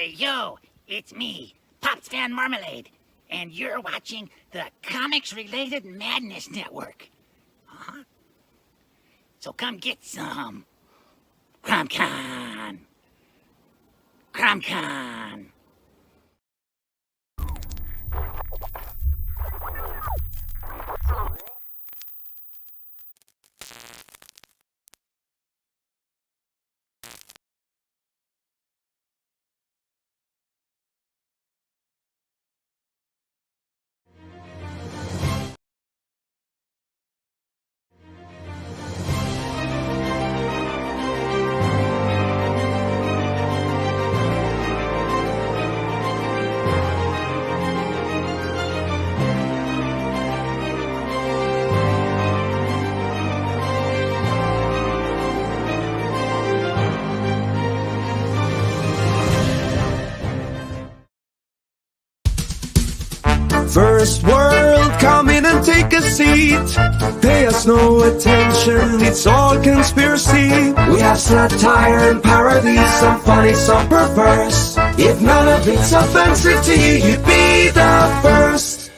Hey, yo, it's me, Pops Van Marmalade, and you're watching the Comics-Related Madness Network. Huh? So come get some. CromCon. CromCon. First world, come in and take a seat. Pay us no attention, it's all conspiracy. We have satire and parody, some funny, some perverse. If none of it's offensive to you, you'd be the first.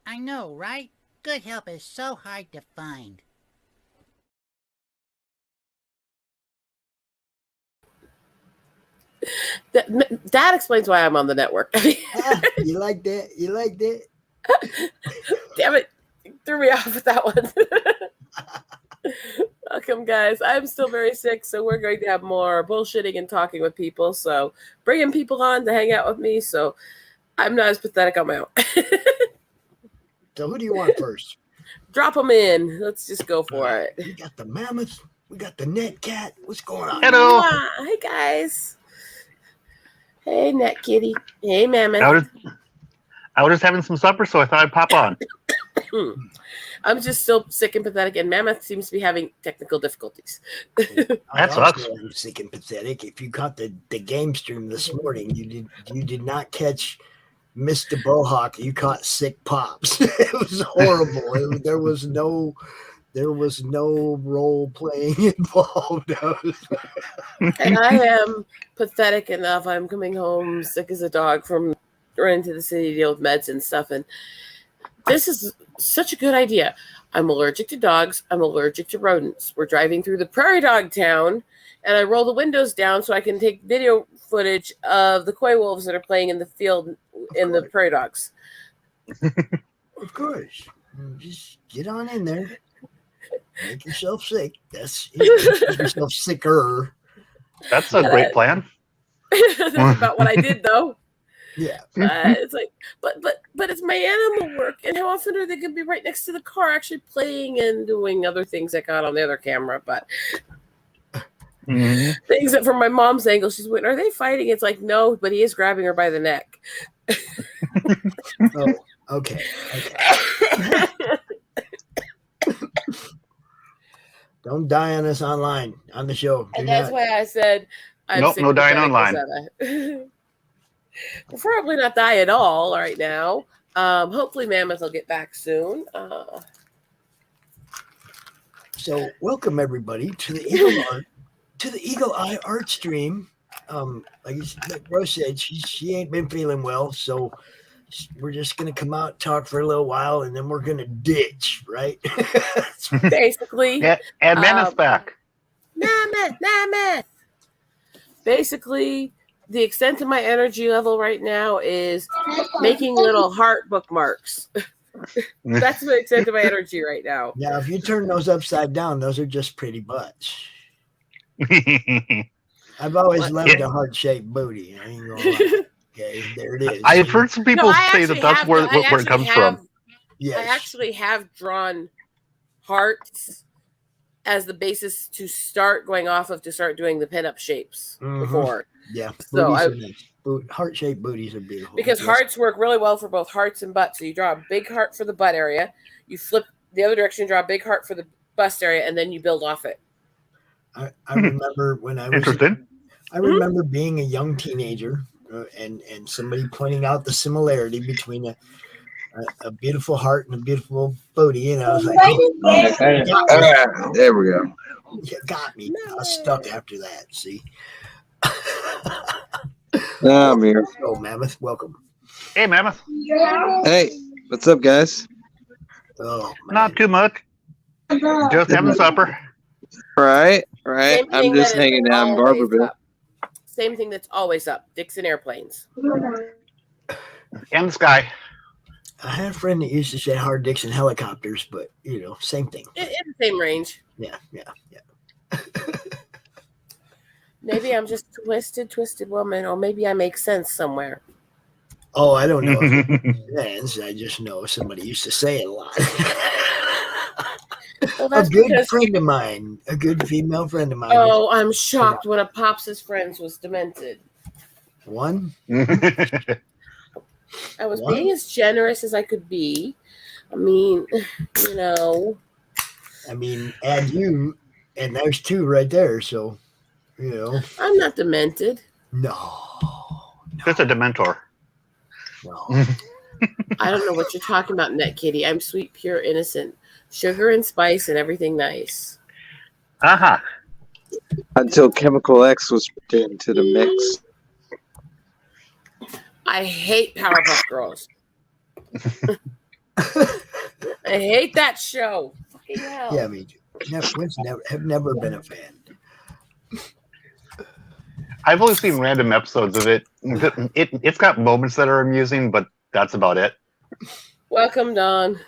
I know, right? Good help is so hard to find. That explains why I'm on the network. You like that? You like that? Damn it. You threw me off with that one. Welcome, guys. I'm still very sick, so we're going to have more bullshitting and talking with people. So bringing people on to hang out with me. So I'm not as pathetic on my own. So who do you want first? Drop them in. Let's just go for it. We got the mammoth. We got the net cat. What's going on? Hello. Hey, guys. Hey, net kitty. Hey, mammoth. I was just having some supper, so I thought I'd pop on. I'm just still sick and pathetic, and Mammoth seems to be having technical difficulties. That sucks. I'm sick and pathetic. If you caught the game stream this morning, you did not catch Mr. Bohawk. You caught sick pops. It was horrible. There was no role playing involved. And I am pathetic enough. I'm coming home sick as a dog from running to the city to deal with meds and stuff, and this is such a good idea. I'm allergic to dogs. I'm allergic to rodents. We're driving through the prairie dog town, and I roll the windows down so I can take video footage of the coy wolves that are playing in the field in the prairie dogs. Of course. Just get on in there. Make yourself sick. Make yourself sicker. That's a great plan. That's about what I did, though. Yeah. It's like, but it's my animal work, and how often are they going to be right next to the car actually playing and doing other things I got on the other camera? But things that from my mom's angle, she's went, are they fighting? It's like, no, but he is grabbing her by the neck. Oh, okay. Don't die on us online, on the show. And that's why I said, nope, no dying online. We'll probably not die at all right now. Hopefully Mammoth will get back soon. So welcome everybody to the Eagle Eye art stream. Like Rose said, she ain't been feeling well, so we're just gonna come out, talk for a little while, and then we're gonna ditch, right? Basically. And Mammoth's back. Mammoth. Basically, the extent of my energy level right now is making little heart bookmarks. That's the extent of my energy right now. Now, if you turn those upside down, those are just pretty butts. I've always loved a heart-shaped booty. I ain't gonna lie. Okay, there it is. I've heard some people say that's where it comes from. Yes. I actually have drawn hearts as the basis to start going off of to start doing the pinup shapes before. Yeah. So heart-shaped booties are beautiful. Because hearts work really well for both hearts and butts. So you draw a big heart for the butt area, you flip the other direction, draw a big heart for the bust area, and then you build off it. I remember when I was interesting. I remember being a young teenager and somebody pointing out the similarity between a beautiful heart and a beautiful booty, and I was like, oh, there we go. You got me. I was stuck after that. See. I'm here. Oh, Mammoth, welcome. Hey, Mammoth. Hey, what's up, guys? Oh, man. Not too much. Just having supper. Right. I'm just hanging out in Barberville. Same thing that's always up. Dixon airplanes. And the sky. I had a friend that used to say hard Dixon helicopters, but same thing. In the same range. Yeah. Maybe I'm just twisted woman, or maybe I make sense somewhere. Oh, I don't know. I just know somebody used to say it a lot. Well, a good friend of mine, a good female friend of mine. Oh, I'm shocked. One of Pops' friends was demented. One? I was being as generous as I could be. I mean, add you, and there's two right there, so, I'm not demented. No. Just a dementor. No. I don't know what you're talking about, Net Kitty. I'm sweet, pure, innocent. Sugar and spice and everything nice. Uh-huh. Until Chemical X was put into the mix. I hate Powerpuff Girls. I hate that show. Fucking hell. Yeah, me too. Have never been a fan. I've only seen random episodes of it. It's got moments that are amusing, but that's about it. Welcome, Don.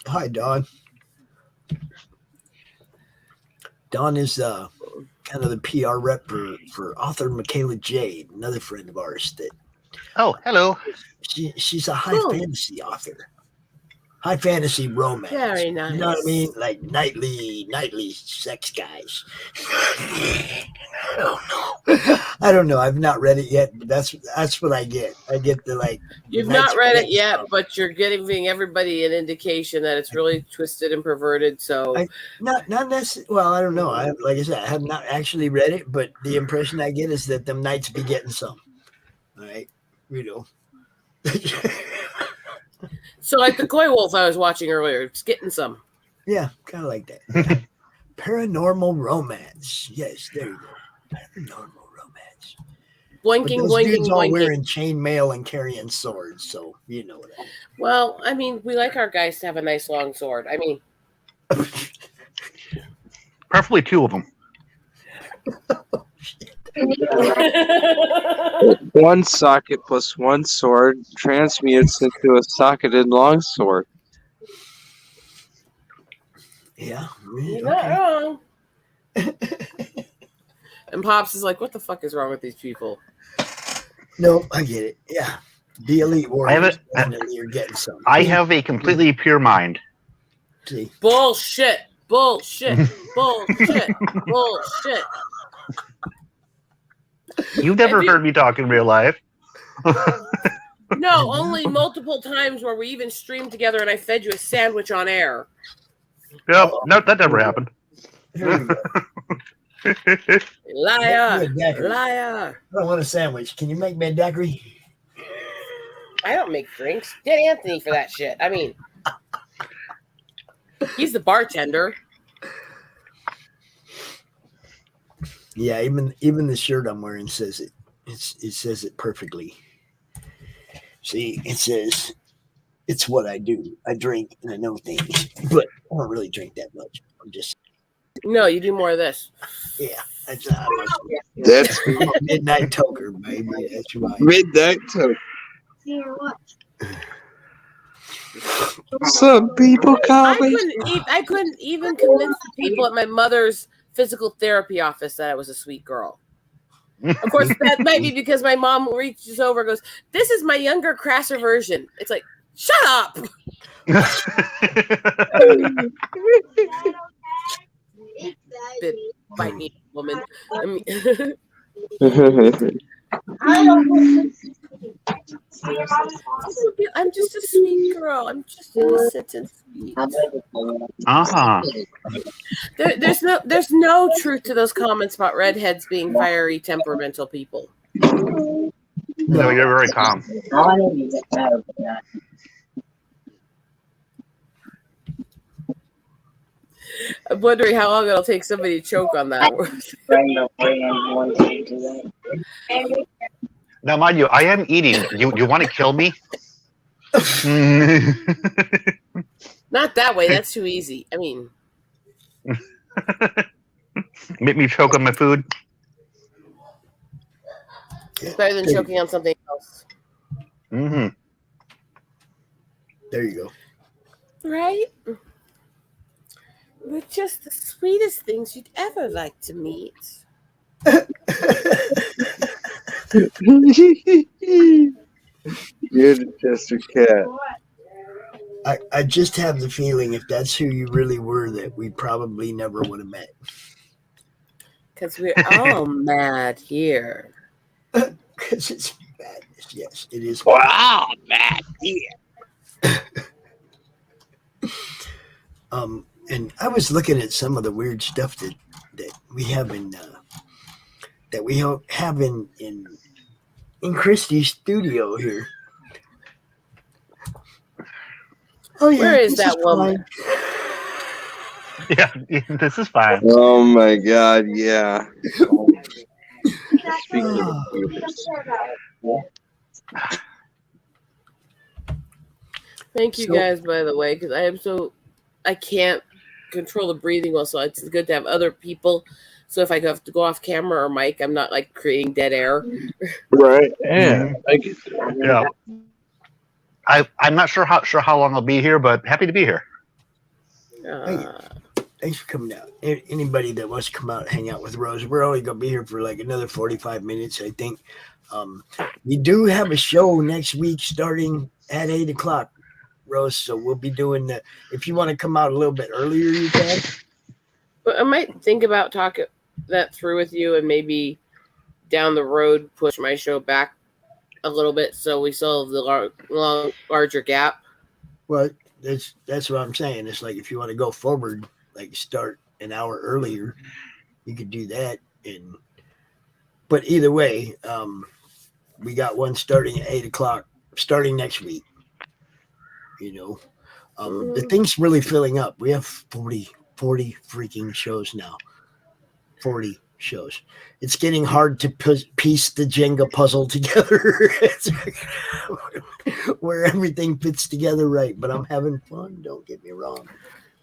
Hi, Don. Don is kind of the PR rep for author Michaela Jade, another friend of ours. Oh, hello. She's a high fantasy author. High fantasy romance. Very nice. You know what I mean? Like nightly sex guys. I don't know. I've not read it yet, but that's what I get. I get the like. You've not read it yet, but you're giving everybody an indication that it's really twisted and perverted. So not necessarily. Well, I don't know. Like I said, I have not actually read it, but the impression I get is that them knights be getting some. All right, you know. So like the Koi Wolf I was watching earlier, it's getting some. Yeah, kind of like that. Yeah. Paranormal romance. Yes, there you go. Paranormal romance. Boinking, those boinking, dudes all boinking. wearing chainmail and carrying swords, so you know that. Well, I mean, we like our guys to have a nice long sword. I mean, Preferably 2 of them. One socket plus one sword transmutes into a socketed longsword. Yeah, you're not wrong. And Pops is like, what the fuck is wrong with these people? No, I get it. Yeah. The elite warriors I have definitely are getting some. I have a completely pure mind. See. Bullshit. Bullshit. Bullshit. Bullshit. You've never heard me talk in real life. No, only multiple times where we even streamed together and I fed you a sandwich on air. Yep. No, that never happened. Liar. Make me a daiquiri. Liar. I don't want a sandwich. Can you make me a daiquiri? I don't make drinks. Get Anthony for that shit. I mean, he's the bartender. Yeah, even the shirt I'm wearing says it. It says it perfectly. See, it says it's what I do. I drink and I know things, but I don't really drink that much. I'm just No, you do more of this. yeah. That's That's I'm a midnight toker, baby. That's right. midnight toke. Some people call me. I couldn't even convince the people at my mother's physical therapy office that I was a sweet girl. Of course, that might be because my mom reaches over and goes, "This is my younger, crasser version." It's like, shut up. Bite me, woman. I mean, I'm just a sweet girl. I'm just innocent and sweet. There's no truth to those comments about redheads being fiery, temperamental people. No, you're very calm. I'm wondering how long it'll take somebody to choke on that word. Now, mind you, I am eating. You want to kill me? Not that way. That's too easy. I mean, Make me choke on my food. it's better than choking on something else. Mm-hmm. There you go. Right? We're just the sweetest things you'd ever like to meet. You're just a cat. I just have the feeling if that's who you really were, that we probably never would have met. Because we're all mad here. Because it's madness. Yes, it is. Wow, mad here. And I was looking at some of the weird stuff that we have in Christie's studio here. Oh yeah, Where is that woman? Yeah, this is fine. Oh my god, yeah. Speaking of computers. Thank you guys, by the way, because I can't control the breathing well, so it's good to have other people So if I have to go off camera or mic, I'm not like creating dead air. Right. Yeah. I get that. Yeah. I'm not sure how long I'll be here, but happy to be here. Thanks for coming out. Anybody that wants to come out and hang out with Rose, we're only going to be here for like another 45 minutes, I think. We do have a show next week starting at 8 o'clock, Rose. So we'll be doing that. If you want to come out a little bit earlier, you can. But I might think about talking that through with you and maybe down the road push my show back a little bit so we still have the larger gap. Well, that's what I'm saying. It's like if you want to go forward, like start an hour earlier, you could do that. But either way, we got one starting at 8 o'clock, starting next week. The thing's really filling up. We have 40 freaking shows now. 40 shows. It's getting hard to piece the Jenga puzzle together where everything fits together right. But I'm having fun. Don't get me wrong.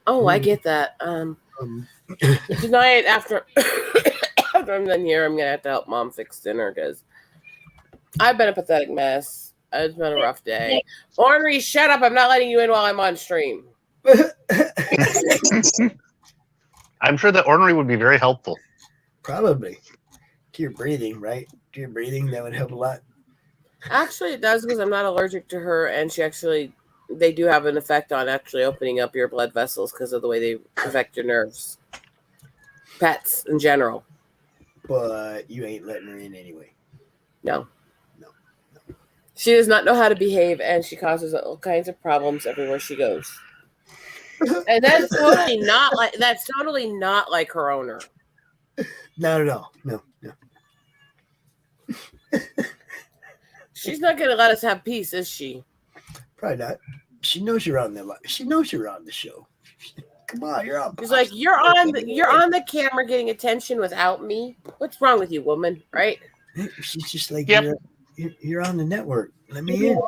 Oh, I get that. Tonight after I'm done here, I'm gonna have to help Mom fix dinner because I've been a pathetic mess. It's been a rough day. Ornery, shut up! I'm not letting you in while I'm on stream. I'm sure that ornery would be very helpful. Probably to your breathing, right? To your breathing, that would help a lot. Actually, it does because I'm not allergic to her, and they do have an effect on actually opening up your blood vessels because of the way they affect your nerves. Pets in general. But you ain't letting her in anyway. No. She does not know how to behave, and she causes all kinds of problems everywhere she goes. And that's totally not like her owner. Not at all. No. She's not going to let us have peace, is she? Probably not. She knows you're on the. She knows you're on the show. Come on, you're on. She's like, you're on the camera getting attention without me. What's wrong with you, woman? Right? She's just like, Yep. You're on the network. Let me in.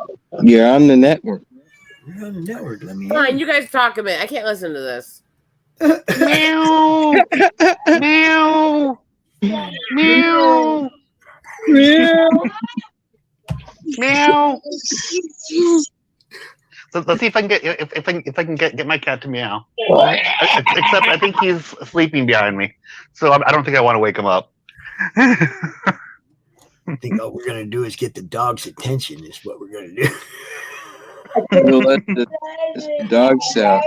You're on the network. You're on the network. Let me Fine, in. you guys talk a minute. I can't listen to this. Meow. Meow. Meow. Meow. So let's see if I can get if I can get my cat to meow. Except I think he's sleeping behind me, so I don't think I want to wake him up. I think all we're gonna do is get the dog's attention. Is what we're gonna do. We'll let the dogs out.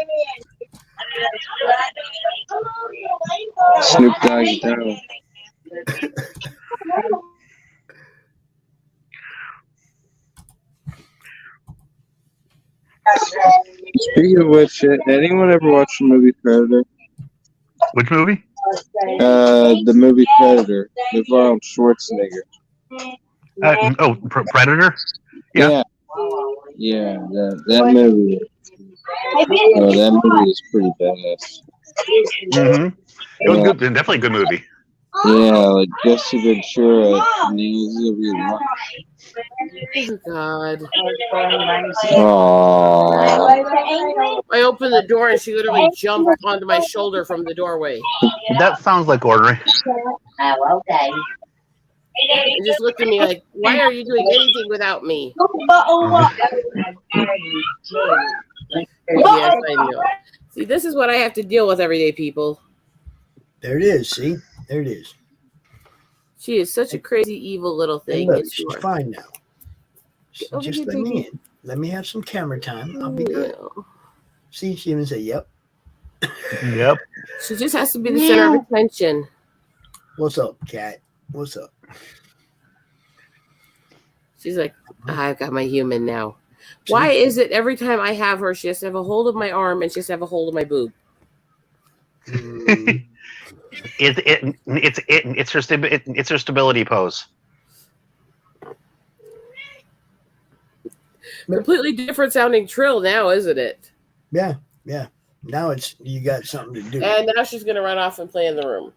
Snoop Dogg's down. Speaking of which, anyone ever watch the movie Predator? Which movie? The movie Predator with Arnold Schwarzenegger. Predator. Yeah. Yeah, that movie. Oh, that movie is pretty badass. Mm-hmm. It was good. Definitely a good movie. Yeah, like Jesse Ventura nails every line. God. Aww. I opened the door and she literally jumped onto my shoulder from the doorway. That sounds like ornery. Oh, okay. And just looked at me like, why are you doing anything without me? Yes, I know. See, this is what I have to deal with every day, people. There it is. See, there it is. She is such a crazy, evil little thing. Look, Yes, you she's are. fine now. Over Just here, let me baby. in. Let me have some camera time. I'll be good. Yeah. See, she even say, "Yep." Yep. She just has to be the center of attention. What's up, cat? What's up? She's like, I've got my human now. Why is it every time I have her, she has to have a hold of my arm and she has to have a hold of my boob? It's her stability pose. Completely different sounding trill now, isn't it? Yeah. Now you got something to do. And now she's going to run off and play in the room.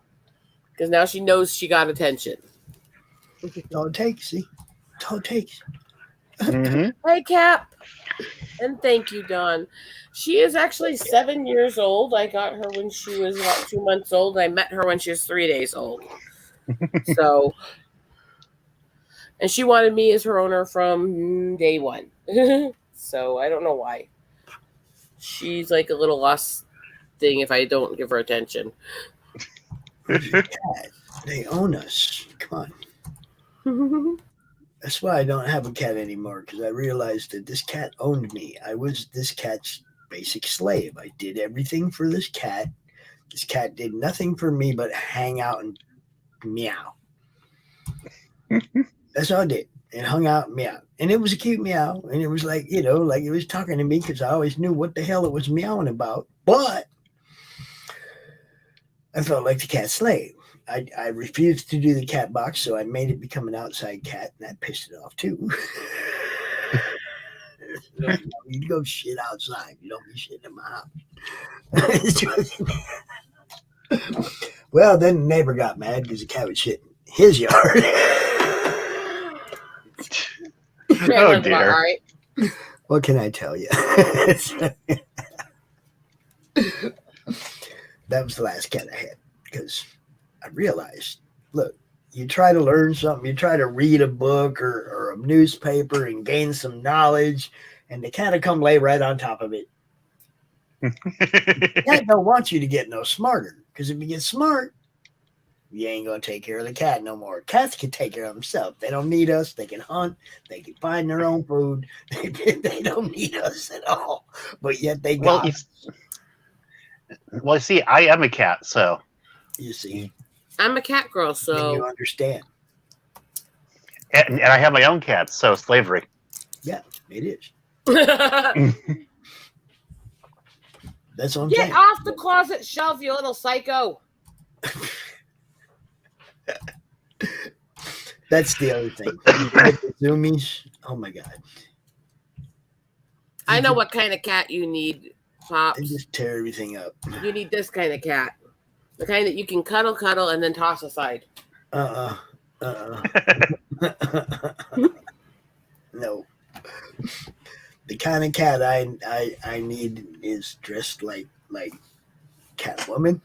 Because now she knows she got attention. All it takes, see? All it takes. Mm-hmm. Hey, Cap. And thank you, Dawn. She is actually 7 years old. I got her when she was about 2 months old. I met her when she was 3 days old. So, and she wanted me as her owner from day one. So I don't know why. She's like a little lost thing if I don't give her attention. They own us. Come on. That's why I don't have a cat anymore, because I realized that this cat owned me. I was this cat's basic slave. I did everything for this cat. This cat did nothing for me but hang out and meow. That's all I did. And hung out and meow. And it was a cute meow. And it was like, you know, like it was talking to me, because I always knew what the hell it was meowing about. But I felt like the cat's slave. I refused to do the cat box, so I made it become an outside cat, and that pissed it off too. You go shit outside. You don't be shitting in my house. Well, then the neighbor got mad because the cat was shitting his yard. Oh dear. All right. What can I tell you? That was the last cat I had, because I realized, look, you try to learn something, you try to read a book or a newspaper and gain some knowledge, and the cat will come lay right on top of it. The cat don't want you to get no smarter, because if you get smart, you ain't going to take care of the cat no more. Cats can take care of themselves. They don't need us. They can hunt. They can find their own food. They don't need us at all. But yet they got us. Well, see, I am a cat, so. You see. I'm a cat girl, And so. you understand. And I have my own cats, so slavery. Yeah, it is. That's what I'm Get saying. off the closet shelf, you little psycho. That's the other thing. The zoomies. Oh my god. I know what kind of cat you need, They Pops. just tear everything up. You need this kind of cat. The kind that you can cuddle, and then toss aside. No. The kind of cat I need is dressed like Catwoman.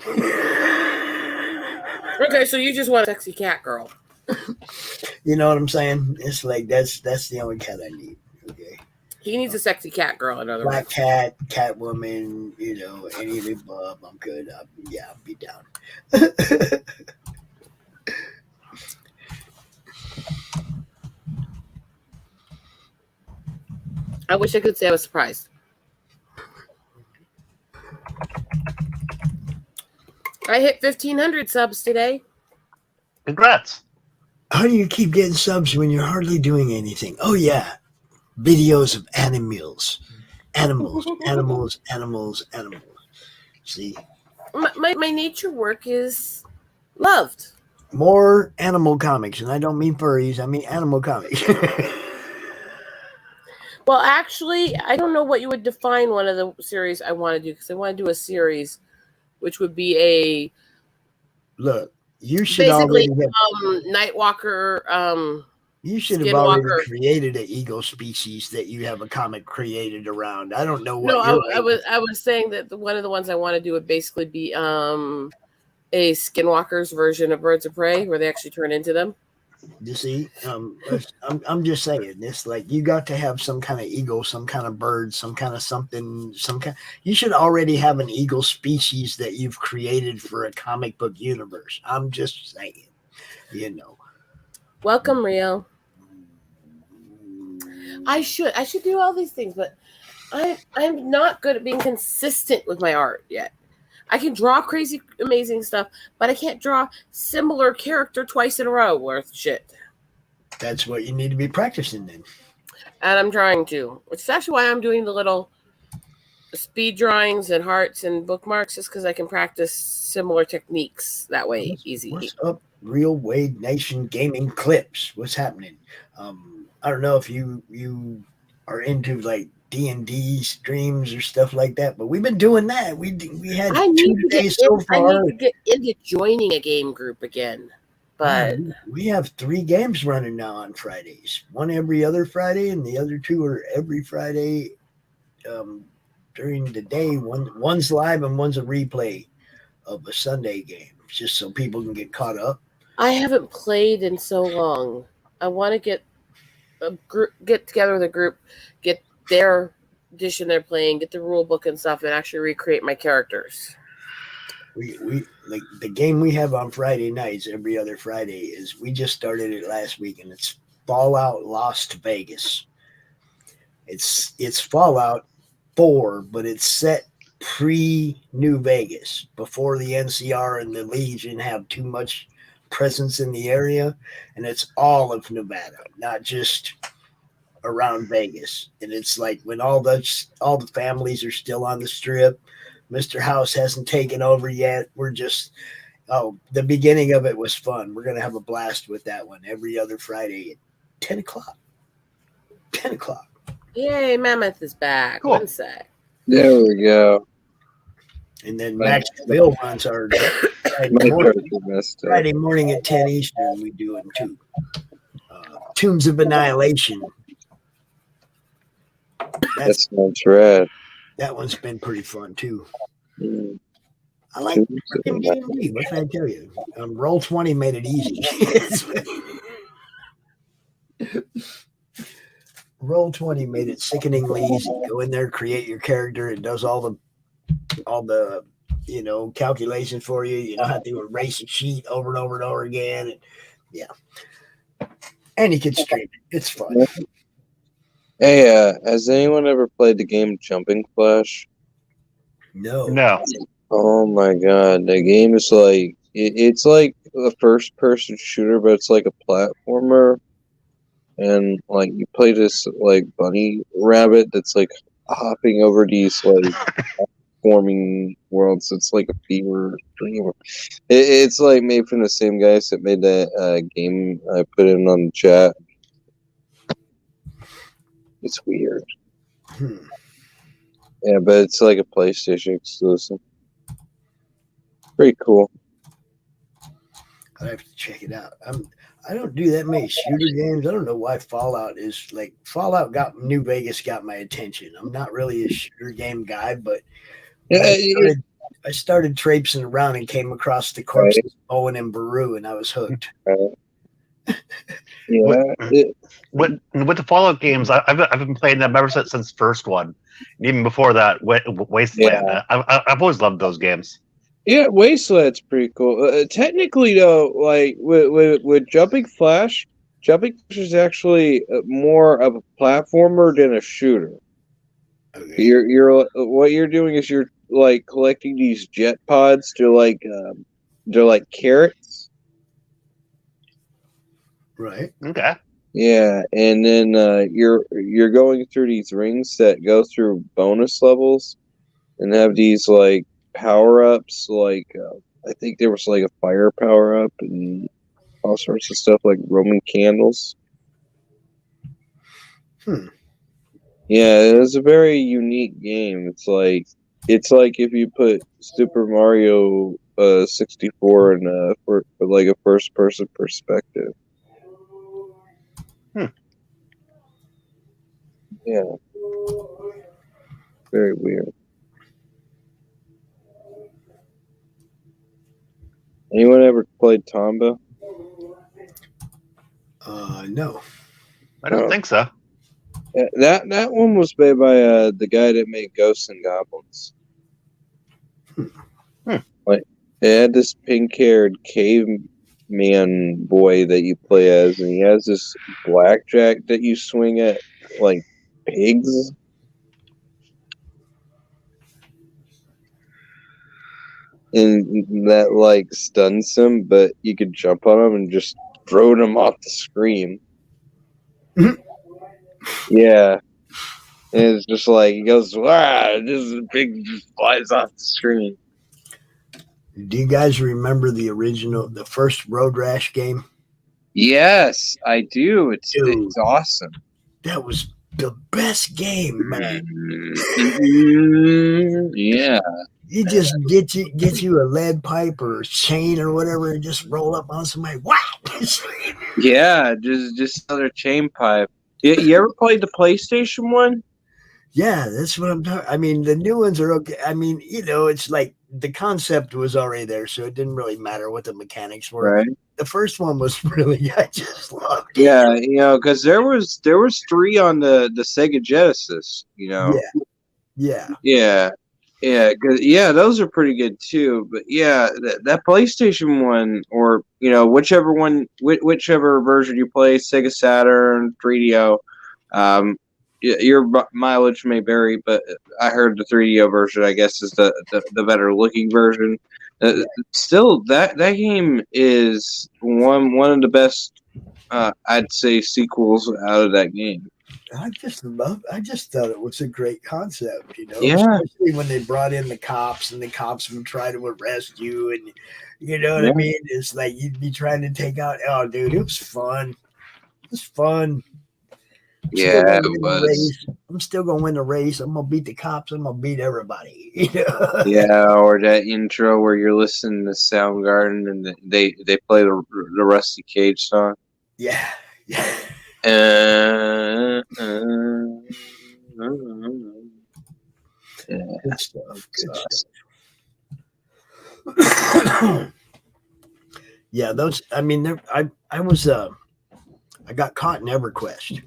Okay, so you just want a sexy cat girl. You know what I'm saying? It's like that's the only cat I need. Okay. He needs a sexy cat girl, in other Black words. cat, Catwoman, you know, any of the above. I'm good. I'll be down. I wish I could say I was surprised. I hit 1,500 subs today. Congrats. How do you keep getting subs when you're hardly doing anything? Oh yeah, videos of animals. See, My nature work is loved. more animal comics, and I don't mean furries. I mean animal comics. Well, actually, I don't know what you would define one of the series I want to do, because I want to do a series which would be a Look, you should basically already have, Nightwalker. you should have already Skinwalker. created an eagle species that you have a comic created around. I don't know what. No, you're I was saying that one of the ones I want to do would basically be a Skinwalker's version of Birds of Prey, where they actually turn into them. You see, I'm just saying this. Like, you got to have some kind of eagle, some kind of bird, some kind of something, some kind. You should already have an eagle species that you've created for a comic book universe. I'm just saying, you know. Welcome, Rio. I should do all these things, but I'm not good at being consistent with my art yet. I can draw crazy, amazing stuff, but I can't draw similar character twice in a row worth shit. That's what you need to be practicing then. And I'm trying to, which is actually why I'm doing the little speed drawings and hearts and bookmarks, just because I can practice similar techniques that way. Easy. What's up, Real Wade Nation Gaming Clips? What's happening? I don't know if you are into like D&D streams or stuff like that, but we've been doing that. We had I need 2 to days so I far. need to get into joining a game group again, but We have 3 games running now on Fridays. One every other Friday, and the other 2 are every Friday during the day. One's live and one's a replay of a Sunday game, just so people can get caught up. I haven't played in so long. I want to get together with a group, get their edition they're playing, get the rule book and stuff, and actually recreate my characters. We like the game we have on Friday nights every other Friday is we just started it last week, and it's Fallout Las Vegas. It's Fallout 4, but it's set pre-New Vegas, before the NCR and the Legion have too much presence in the area, and it's all of Nevada, not just around Vegas. And it's like when all the families are still on the Strip. Mr. House hasn't taken over yet. We're just the beginning of it was fun. We're gonna have a blast with that one every other Friday at 10 o'clock. 10 o'clock. Yay, Mammoth is back. Cool. One sec. There we go. And then Max Devill runs our Friday morning at 10 Eastern. We do it too. Tombs of Annihilation. That sounds rad. That one's been pretty fun too. Mm. I like freaking D&D. What can I tell you? Roll20 made it easy. Roll20 made it sickeningly easy. Go in there, create your character. It does all the calculations for you. You don't have to erase a sheet over and over and over again. And, yeah. And you can stream it. It's fun. Hey, has anyone ever played the game Jumping Flash? No. Oh my god, the game is like it's like a first-person shooter, but it's like a platformer, and like you play this like bunny rabbit that's like hopping over these like forming worlds. It's like a fever dream. It's like made from the same guys that made that game I put in on the chat. It's weird. Yeah, but it's like a PlayStation exclusive. Pretty cool. I have to check it out. I don't do that many shooter games. I don't know why Fallout New Vegas got my attention. I'm not really a shooter game guy, but I started traipsing around and came across the corpses of Owen and Baru, and I was hooked. Yeah. With the Fallout games, I've been playing them ever since the first one, and even before that, Wasteland. Yeah. I've always loved those games. Yeah, Wasteland's pretty cool. Technically, though, like with Jumping Flash is actually more of a platformer than a shooter. Okay. You're what you're doing is you're like collecting these jet pods. They're like carrots. Right. Okay. Yeah, and then you're going through these rings that go through bonus levels, and have these like power-ups. Like I think there was like a fire power-up and all sorts of stuff like Roman candles. Yeah, it was a very unique game. It's like if you put Super Mario 64 in for like a first-person perspective. Yeah. Very weird. Anyone ever played Tomba? No. I don't think so. That one was made by the guy that made Ghosts and Goblins. Like it had this pink-haired caveman boy that you play as, and he has this blackjack that you swing at like pigs. And that like stuns him, but you could jump on him and just throw him off the screen. Yeah. And it's just like he goes, wow, this pig just flies off the screen. Do you guys remember the first Road Rash game? Yes, I do. It's awesome. That was the best game, man. Yeah. You just get you a lead pipe or a chain or whatever and just roll up on somebody. Whack! Yeah, just another chain pipe. You ever played the PlayStation one? Yeah, that's what I'm talking. I mean, the new ones are okay. I mean, it's like the concept was already there, so it didn't really matter what the mechanics were. Right. The first one was really, I just loved it. Yeah, because there was 3 on the Sega Genesis. Yeah. Yeah, those are pretty good too. But yeah, that PlayStation one, or whichever one, whichever version you play, Sega Saturn, 3DO, your mileage may vary, but I heard the 3DO version, I guess, is the better looking version. Still, that game is one of the best, I'd say, sequels out of that game. I just thought it was a great concept, Yeah. especially when they brought in the cops and the cops would try to arrest you, and you know what I mean? It's like you'd be trying to take out. Oh, dude, it was fun. It was fun. Yeah, it was. I'm still gonna win the race. I'm gonna beat the cops. I'm gonna beat everybody. Yeah, or that intro where you're listening to Soundgarden and they play the Rusty Cage song. Yeah. Yeah. Good stuff. Yeah, those. I mean, I got caught in EverQuest,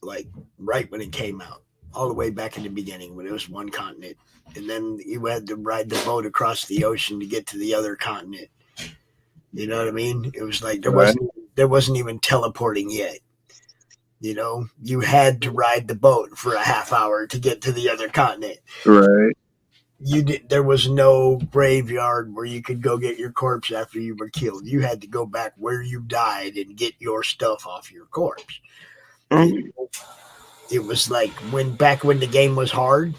like right when it came out, all the way back in the beginning when it was one continent, and then you had to ride the boat across the ocean to get to the other continent. You know what I mean? It was like there wasn't even teleporting yet. You had to ride the boat for a half hour to get to the other continent. Right. There was no graveyard where you could go get your corpse after you were killed. You had to go back where you died and get your stuff off your corpse. It was like back when the game was hard.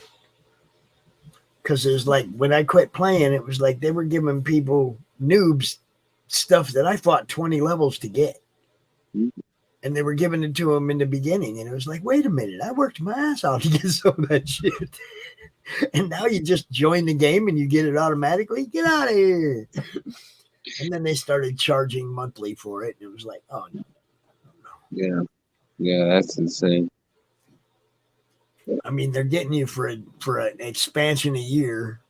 Because it was like when I quit playing, it was like they were giving people, noobs, stuff that I fought 20 levels to get. And they were giving it to them in the beginning. And it was like, wait a minute, I worked my ass off to get some of that shit. And now you just join the game and you get it automatically. Get out of here. And then they started charging monthly for it. And it was like, oh, no. Yeah, that's insane. I mean, they're getting you for an expansion a year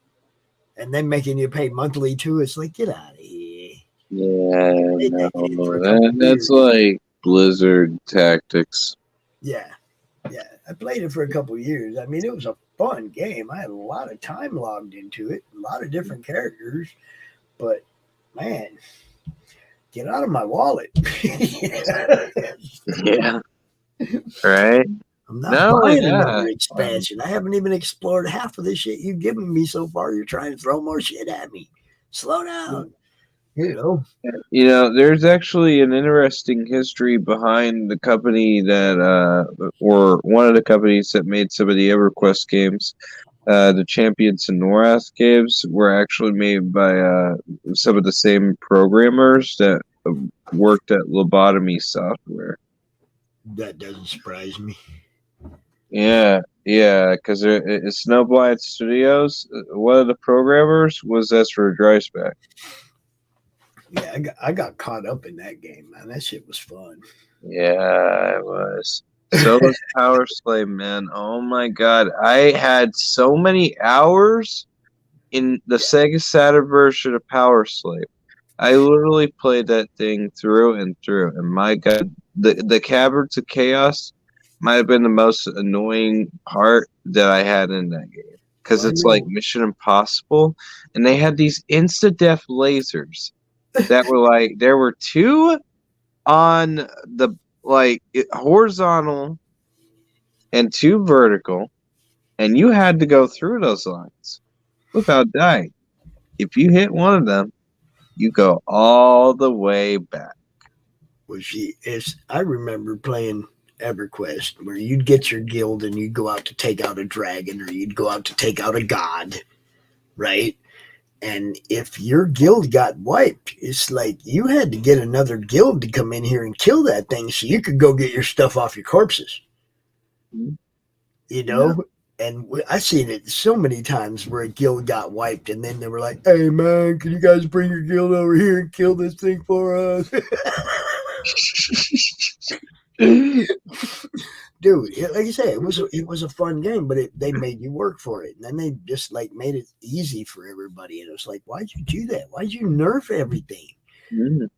and then making you pay monthly too. It's like, get out of here. Yeah, that's like Blizzard tactics. Yeah. I played it for a couple of years. I mean, it was a fun game. I had a lot of time logged into it, a lot of different characters, but man, get out of my wallet. Yeah. Right? I'm not buying another expansion. I haven't even explored half of the shit you've given me so far. You're trying to throw more shit at me. Slow down. There's actually an interesting history behind the company that, or one of the companies that made some of the EverQuest games. The Champions and Norath games were actually made by some of the same programmers that worked at Lobotomy Software. That doesn't surprise me. Yeah, because it's Snowblind Studios. One of the programmers was Ezra Dreisbach. Yeah, I got caught up in that game, man. That shit was fun. Yeah, it was. So was Power Slave, man. Oh my god. I had so many hours in the Sega Saturn version of Power Slave. I literally played that thing through and through. And my god, the Caverns of Chaos might have been the most annoying part that I had in that game. Because it's like Mission Impossible. And they had these insta-death lasers. That were like, there were 2 on the horizontal and 2 vertical, and you had to go through those lines without dying. If you hit one of them, you go all the way back. I remember playing EverQuest where you'd get your guild and you'd go out to take out a dragon or you'd go out to take out a god, right? And if your guild got wiped, it's like you had to get another guild to come in here and kill that thing so you could go get your stuff off your corpses. Yeah. And I've seen it so many times where a guild got wiped and then they were like, hey, man, can you guys bring your guild over here and kill this thing for us? dude, like you say, it was a fun game, but they made you work for it, and then they just like made it easy for everybody, and it was like, why'd you do that? Why'd you nerf everything?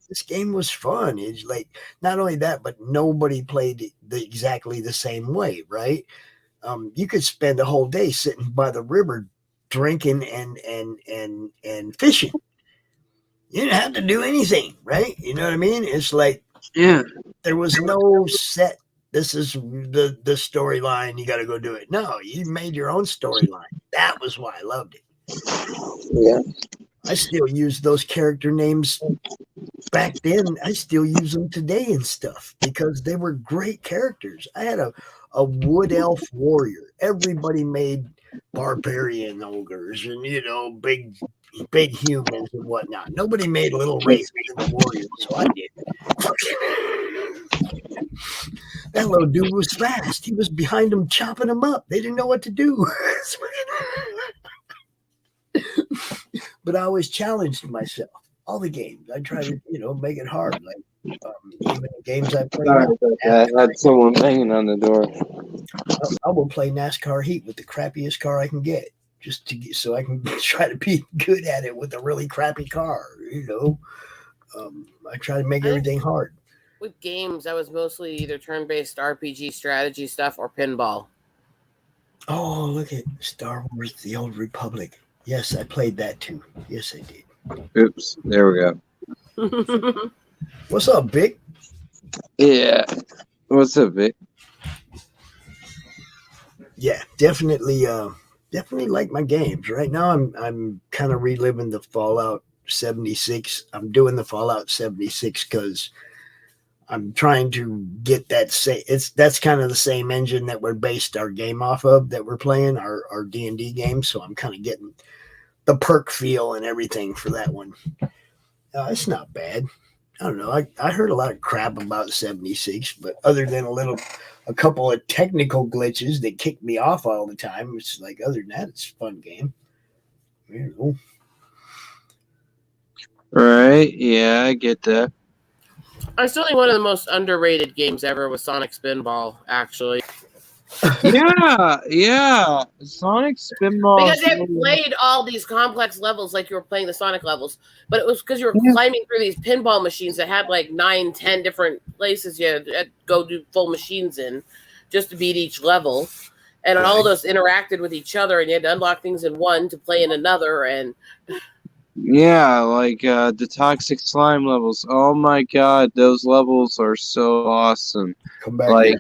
This game was fun. It's like not only that, but nobody played exactly the same way, right? You could spend a whole day sitting by the river drinking and fishing. You didn't have to do anything, right? You know what I mean? It's like there was no set. This is the storyline. You got to go do it. No, you made your own storyline. That was why I loved it. Yeah. I still use those character names back then. I still use them today and stuff because they were great characters. I had a wood elf warrior. Everybody made barbarian ogres and big humans and whatnot. Nobody made little races and warriors, so I did. That little dude was fast. He was behind them chopping them up. They didn't know what to do. But I always challenged myself. All the games, I try to, make it hard. Like even the games I played. I had someone banging on the door. I will play NASCAR Heat with the crappiest car I can get, just to get, so I can try to be good at it with a really crappy car. I try to make everything hard. With games, I was mostly either turn-based RPG strategy stuff or pinball. Oh, look at Star Wars: The Old Republic. Yes, I played that too. Yes, I did. Oops, there we go. What's up, Vic? Yeah. What's up, Vic? Yeah, definitely like my games. Right now I'm kind of reliving the Fallout 76. I'm doing the Fallout 76 because I'm trying to get that that's kind of the same engine that we're based our game off of that we're playing, our D&D game. So I'm kind of getting the perk feel and everything for that one. It's not bad. I don't know. I heard a lot of crap about 76, but other than a couple of technical glitches that kicked me off all the time, it's like other than that, it's a fun game. Right. Yeah, I get that. Certainly one of the most underrated games ever was Sonic Spinball, actually. Yeah. Sonic Spinball. Because it played all these complex levels like you were playing the Sonic levels, but it was because you were climbing through these pinball machines that had like 9-10 different places you had to go do full machines in just to beat each level. And all of those interacted with each other, and you had to unlock things in one to play in another. And yeah, like the toxic slime levels. Oh my god, those levels are so awesome. Come back like here.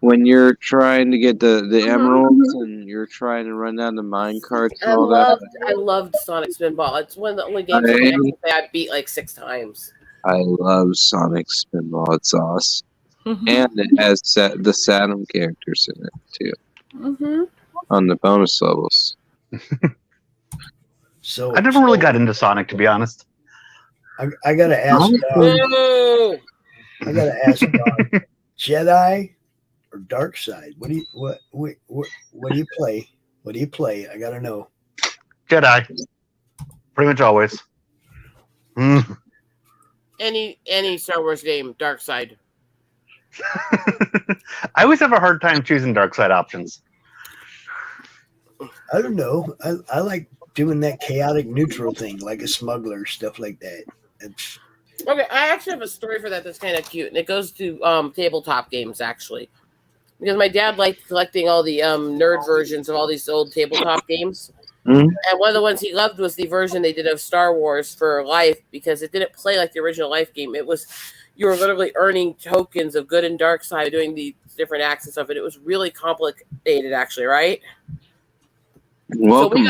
When you're trying to get the emeralds and you're trying to run down the mine carts and I loved Sonic Spinball. It's one of the only games I beat like 6 times. I love Sonic Spinball. It's awesome. And it has the Saturn characters in it too. On the bonus levels. So I never really got into Sonic, to be honest. I gotta ask. I gotta ask Jedi or Dark Side. What do you play? What do you play? I gotta know. Jedi. Pretty much always. Any Star Wars game, Dark Side. I always have a hard time choosing Dark Side options. I don't know. I like doing that chaotic neutral thing, like a smuggler, stuff like that. Okay, I actually have a story for that that's kind of cute, and it goes to tabletop games, actually. Because my dad liked collecting all the nerd versions of all these old tabletop games. And one of the ones he loved was the version they did of Star Wars for Life, because it didn't play like the original Life game. It was, you were literally earning tokens of good and dark side doing the different acts and stuff, and it was really complicated, actually, right? Welcome.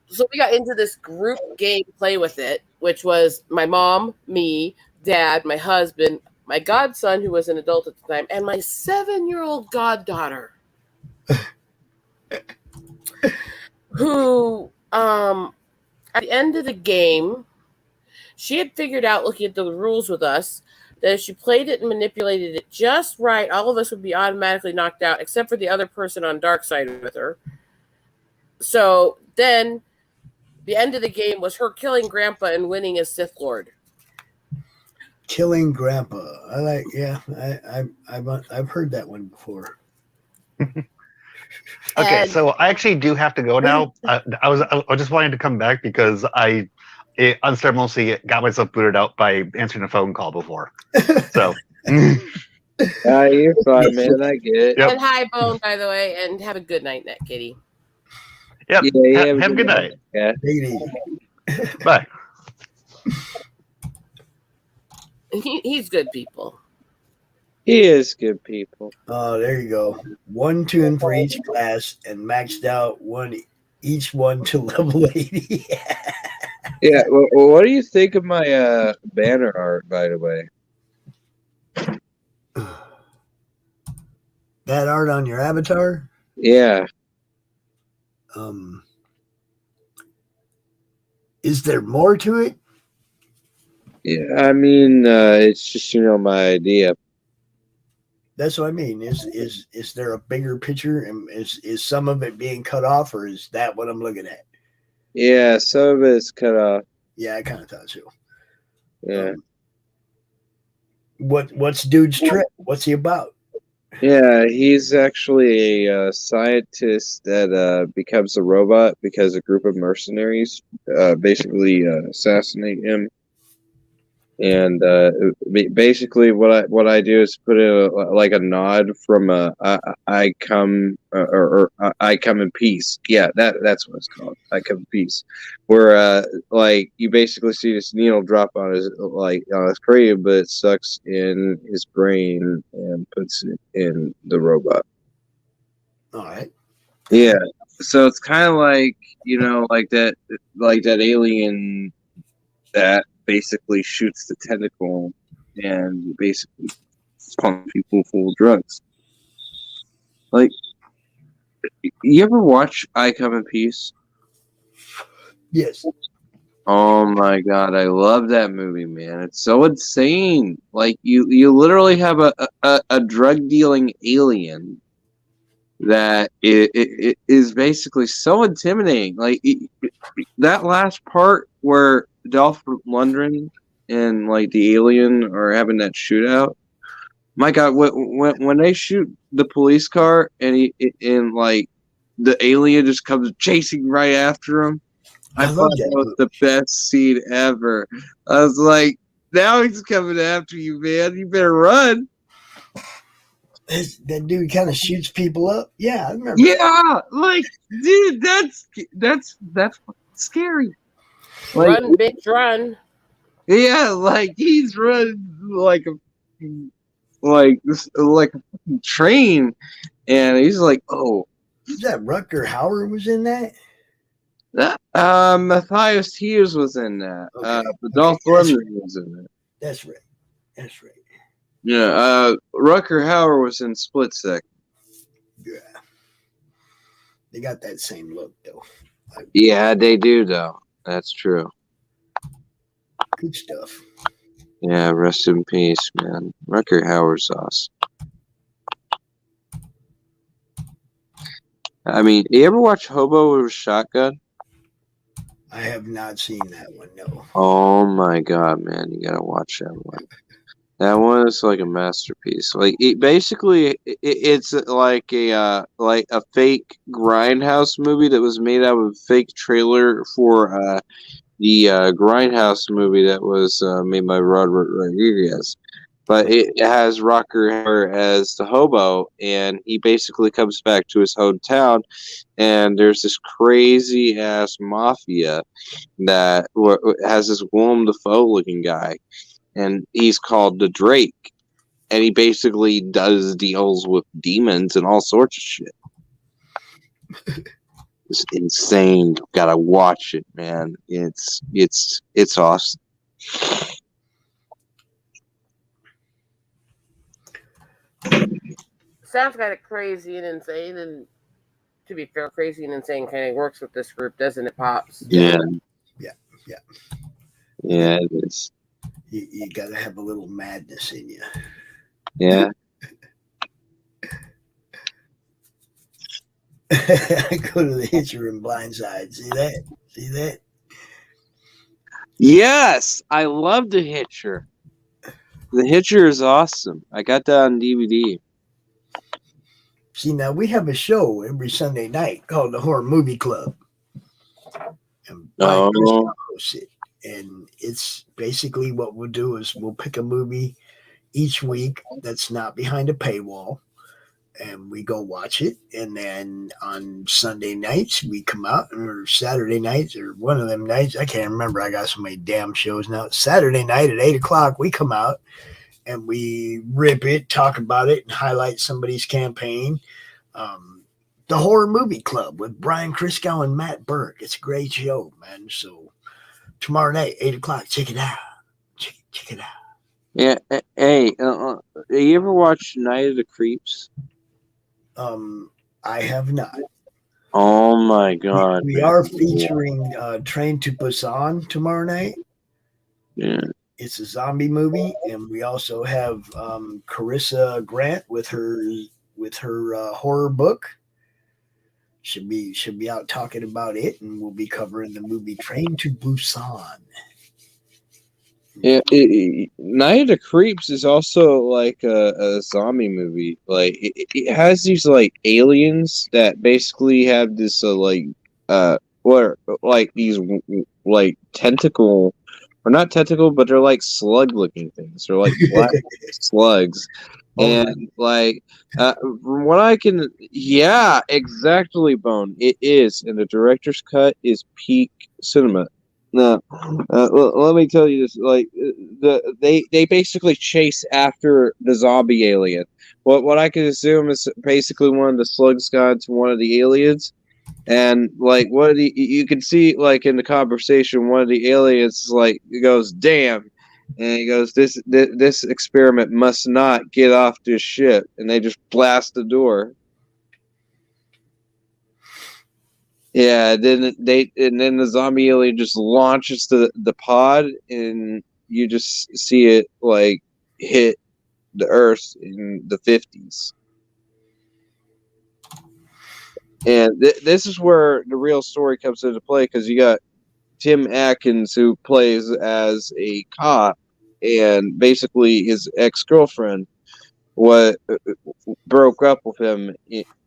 So we got into this group game play with it, which was my mom, me, dad, my husband, my godson, who was an adult at the time, and my 7-year-old goddaughter, who, at the end of the game, she had figured out, looking at the rules with us, that if she played it and manipulated it just right, all of us would be automatically knocked out, except for the other person on dark side with her. So then the end of the game was her killing Grandpa and winning as Sith Lord. Killing Grandpa. I've heard that one before. Okay, And- so I actually do have to go now. I was just wanting to come back because I unceremoniously got myself booted out by answering a phone call before. So, You're fine, man. I get it. Yep. And hi, Bone, by the way, and have a good night, Net Kitty. Yep. Yeah, Have a good night. Yeah. Take it easy. Bye. He's good people. He is good people. Oh, there you go. 1 tune for each class and maxed out each one to level 80. Yeah. Well, what do you think of my banner art, by the way? That art on your avatar? Yeah. Is there more to it? Yeah. I mean, it's just my idea. That's what I mean. Is there a bigger picture, and is some of it being cut off, or is that what I'm looking at? Yeah, some of it's cut off. Yeah, I kind of thought so. Yeah. What's dude's trip? What's he about? Yeah, he's actually a scientist that becomes a robot because a group of mercenaries basically assassinate him. And basically, what I do is put a nod from I come or I come in peace. Yeah, that's what it's called. I come in peace. Where you basically see this needle drop on his cranium, but it sucks in his brain and puts it in the robot. All right. Yeah, so it's kind of like that alien that basically shoots the tentacle and basically pumps people full of drugs. Like, you ever watch I Come in Peace? Yes. Oh my god, I love that movie, man. It's so insane. Like, you literally have a drug dealing alien that it is basically so intimidating. Like, that last part where Dolph Lundgren and the alien are having that shootout. My God, when they shoot the police car and the alien just comes chasing right after him, I thought that was the best scene ever. I was like, now he's coming after you, man. You better run. That dude kind of shoots people up. Yeah, I remember. Yeah, dude, that's scary. Run, bitch, run. Yeah, he's running like a fucking train, and he's like, "Oh, is that Rutger Hauer was in that?" Matthias Tears was in that. Okay. Dolph Lundgren was in that. That's right. That's right. Yeah, Rutger Hauer was in Split Second. Yeah, they got that same look though. Yeah, they do though. That's true. Good stuff. Yeah, rest in peace, man. Rutger Hauer's awesome. I mean, you ever watch Hobo with a Shotgun? I have not seen that one. No. Oh my god, man, you gotta watch that one. That one is like a masterpiece. It's like a fake Grindhouse movie that was made out of a fake trailer for the Grindhouse movie that was made by Robert Rodriguez. But it has Rutger Hauer as the hobo, and he basically comes back to his hometown, and there's this crazy ass mafia that has this Willem Dafoe looking guy, and he's called the Drake, and he basically does deals with demons and all sorts of shit. It's insane. Gotta watch it, man. It's awesome. Sounds kind of crazy and insane, and to be fair, crazy and insane kind of works with this group, doesn't it, Pops? Yeah. Yeah. Yeah, it is. You got to have a little madness in you. Yeah. I go to the Hitcher and Blindside. See that? See that? Yes, I love The Hitcher. The Hitcher is awesome. I got that on DVD. See, now we have a show every Sunday night called the Horror Movie Club. And Brian Christgau hosts it. And it's basically what we'll do is we'll pick a movie each week that's not behind a paywall. And we go watch it. And then on Sunday nights, we come out, or Saturday nights, or one of them nights. I can't remember. I got so many damn shows now. Saturday night at 8 o'clock, we come out and we rip it, talk about it, and highlight somebody's campaign. The Horror Movie Club with Brian Christgau and Matt Burke. It's a great show, man. So tomorrow night, 8 o'clock, check it out. Check it out. Yeah. Hey, you ever watched Night of the Creeps? I have not. Oh my god! We are featuring Train to Busan tomorrow night. Yeah, it's a zombie movie, and we also have Carissa Grant with her horror book. Should be out talking about it, and we'll be covering the movie Train to Busan. Yeah, Night of the Creeps is also like a zombie movie. Like it has these like aliens that basically have this what like these like tentacle, or not tentacle, but they're like slug looking things. They're like black slugs. And like from what I can, yeah, exactly, Bone. It is, and the director's cut is peak cinema. No, let me tell you this: like they basically chase after the zombie alien. What I can assume is basically one of the slugs got to one of the aliens, and like you can see like in the conversation, one of the aliens like goes, "Damn." And he goes, this experiment must not get off this ship. And they just blast the door. Yeah, then the zombie alien just launches the pod, and you just see it like hit the Earth in the 50s. And this is where the real story comes into play, because you got Tim Atkins, who plays as a cop, and basically his ex-girlfriend broke up with him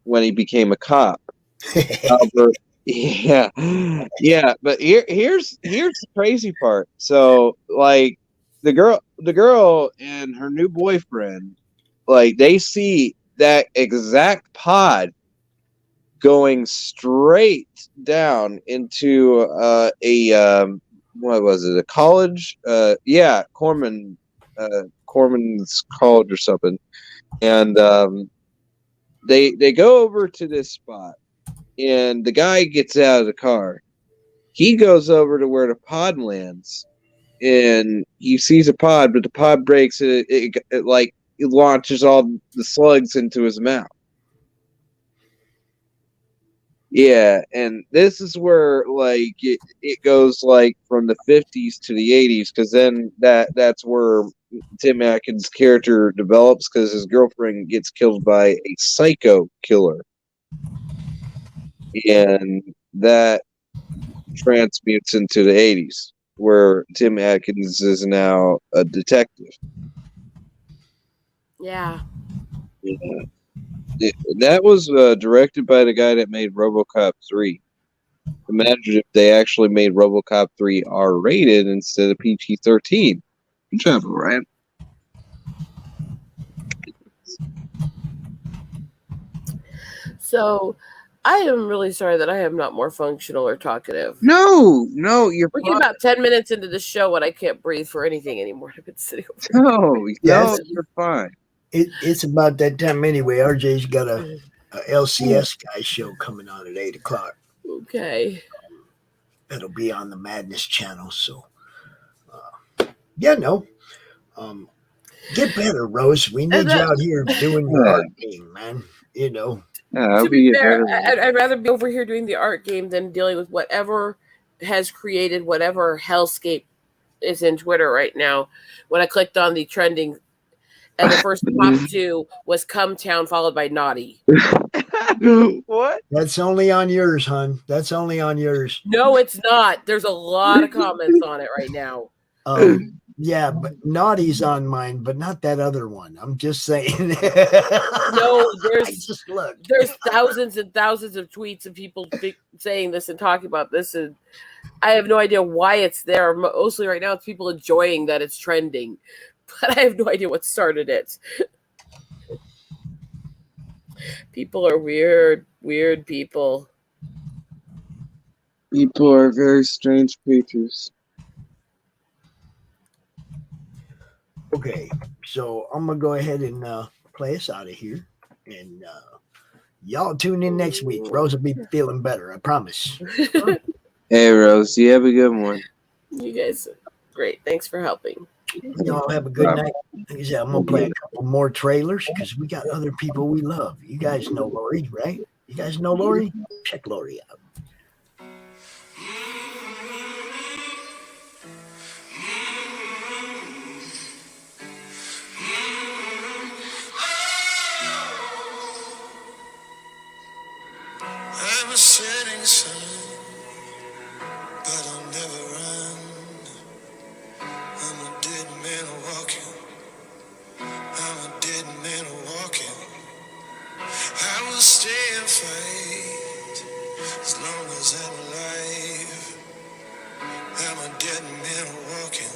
when he became a cop. Yeah. But here's the crazy part. So, like, the girl and her new boyfriend, like, they see that exact pod going straight down into what was it? A college? Corman's college or something. And they go over to this spot, and the guy gets out of the car. He goes over to where the pod lands, and he sees a pod, but the pod breaks. It launches all the slugs into his mouth. Yeah, and this is where like it goes like from the 50s to the 80s, because then that's where Tim Atkins' character develops, because his girlfriend gets killed by a psycho killer, and that transmutes into the 80s, where Tim Atkins is now a detective. Yeah. That was directed by the guy that made RoboCop 3. Imagine if they actually made RoboCop 3 R-rated instead of PG-13. Good job, Ryan. So, I am really sorry that I am not more functional or talkative. No, you're We're getting about 10 minutes into the show, and I can't breathe for anything anymore. I've been sitting over here. No, you're fine. It's about that time anyway. RJ's got a LCS guy show coming on at 8 o'clock. Okay. It'll be on the Madness channel. So, get better, Rose. We need you out here doing your art game, man. You know. To be fair, I'd rather be over here doing the art game than dealing with whatever has created whatever hellscape is in Twitter right now. When I clicked on the trending, and the first top two was Come Town, followed by Naughty. What? That's only on yours, hon. That's only on yours. No, it's not. There's a lot of comments on it right now. Yeah, but naughty's on mine, but not that other one. I'm just saying. No, I just looked. there's thousands and thousands of tweets of people saying this and talking about this, and I have no idea why it's there. Mostly right now, it's people enjoying that it's trending, but I have no idea what started it. People are weird people. People are very strange creatures. Okay, so I'm gonna go ahead and play us out of here, and y'all tune in next week. Rose will be feeling better, I promise. Hey, Rose, you have a good one. You guys, great. Thanks for helping. Y'all have a good night. Like I said, I'm gonna play a couple more trailers because we got other people we love. You guys know Laurie, right? You guys know Laurie? Check Laurie out. I'm a setting sun, but I'll never run. I'm a dead man walking. I'm a dead man walking. I will stay and fight as long as I'm alive. I'm a dead man walking.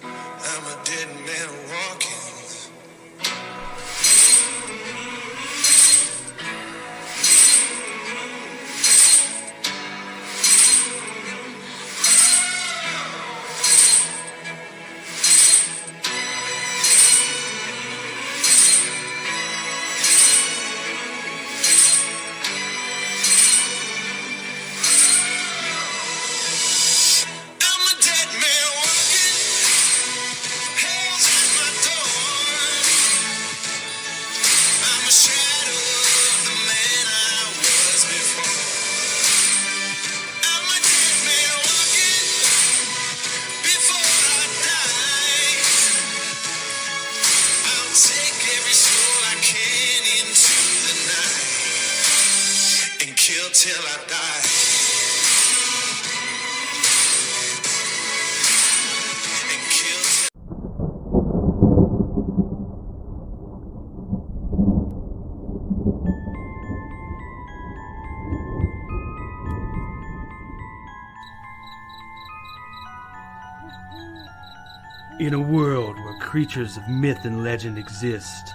I'm a dead man walking. Till I die. And kill. In a world where creatures of myth and legend exist,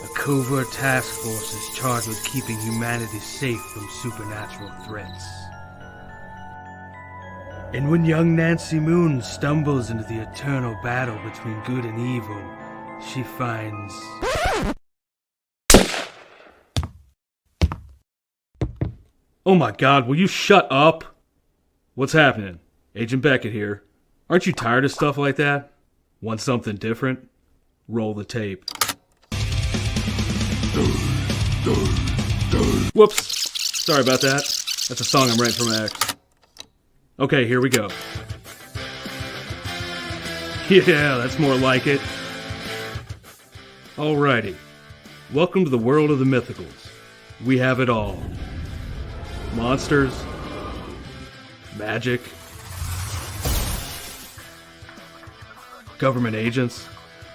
a covert task force is charged with keeping humanity safe from supernatural threats. And when young Nancy Moon stumbles into the eternal battle between good and evil, she finds... Oh my god, will you shut up? What's happening? Agent Beckett here. Aren't you tired of stuff like that? Want something different? Roll the tape. Whoops. Sorry about that. That's a song I'm writing for my ex. Okay, here we go. Yeah, that's more like it. Alrighty. Welcome to the world of the mythicals. We have it all. Monsters. Magic. Government agents.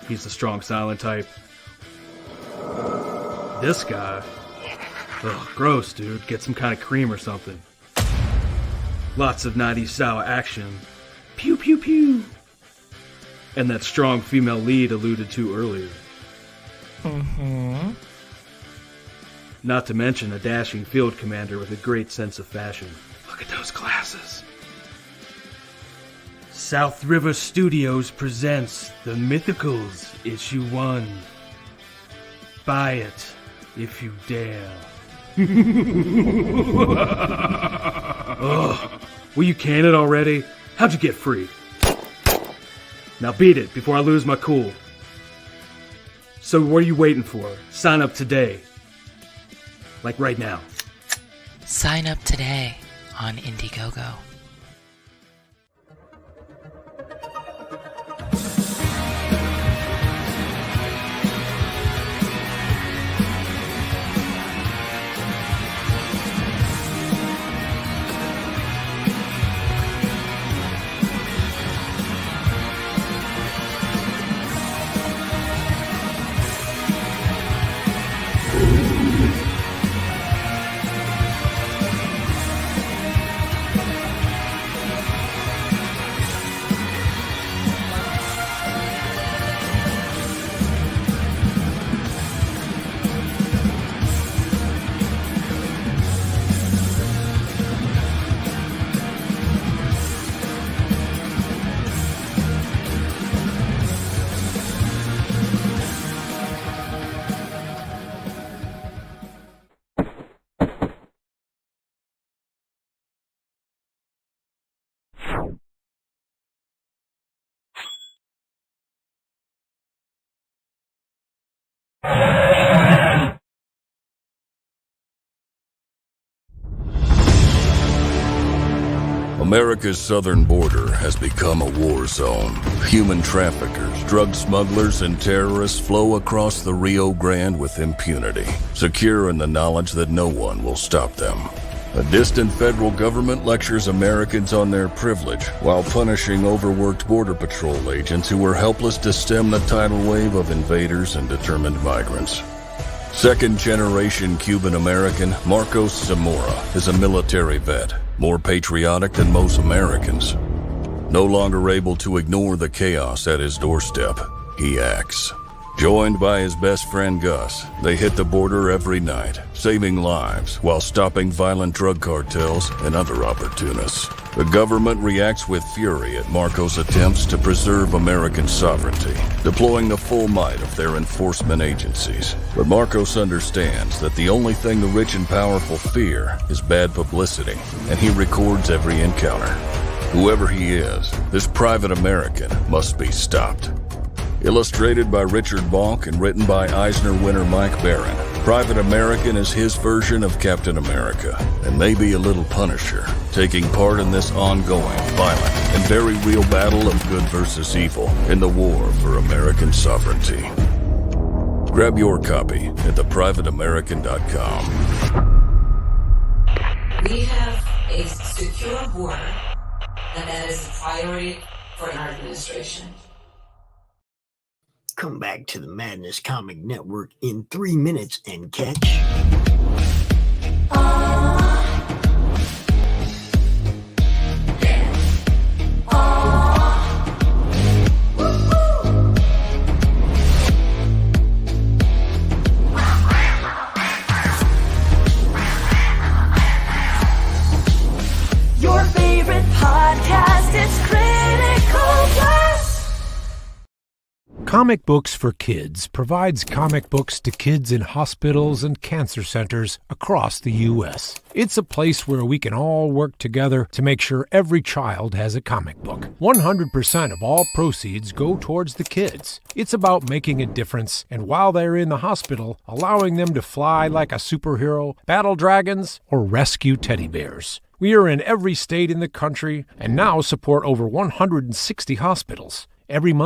He's the strong silent type. This guy. Ugh, gross, dude. Get some kind of cream or something. Lots of 90s style action. Pew pew pew. And that strong female lead alluded to earlier. Mm-hmm. Not to mention a dashing field commander with a great sense of fashion. Look at those glasses. South River Studios presents The Mythicals, Issue 1. Buy it, if you dare. Ugh, will you can it already? How'd you get free? Now beat it before I lose my cool. So what are you waiting for? Sign up today. Like right now. Sign up today on Indiegogo. America's southern border has become a war zone. Human traffickers, drug smugglers, and terrorists flow across the Rio Grande with impunity, secure in the knowledge that no one will stop them. A distant federal government lectures Americans on their privilege while punishing overworked Border Patrol agents who were helpless to stem the tidal wave of invaders and determined migrants. Second-generation Cuban-American Marcos Zamora is a military vet, more patriotic than most Americans. No longer able to ignore the chaos at his doorstep, he acts. Joined by his best friend Gus, they hit the border every night, saving lives while stopping violent drug cartels and other opportunists. The government reacts with fury at Marcos' attempts to preserve American sovereignty, deploying the full might of their enforcement agencies. But Marcos understands that the only thing the rich and powerful fear is bad publicity, and he records every encounter. Whoever he is, this private American must be stopped. Illustrated by Richard Bonk and written by Eisner winner Mike Barron, Private American is his version of Captain America, and maybe a little Punisher, taking part in this ongoing, violent, and very real battle of good versus evil in the war for American sovereignty. Grab your copy at theprivateamerican.com. We have a secure border, and that is a priority for our administration. Come back to the Madness Comic Network in 3 minutes and catch. Your favorite podcast is Critical Blast. Comic Books for Kids provides comic books to kids in hospitals and cancer centers across the U.S. It's a place where we can all work together to make sure every child has a comic book. 100% of all proceeds go towards the kids. It's about making a difference, and while they're in the hospital, allowing them to fly like a superhero, battle dragons, or rescue teddy bears. We are in every state in the country and now support over 160 hospitals. Every month,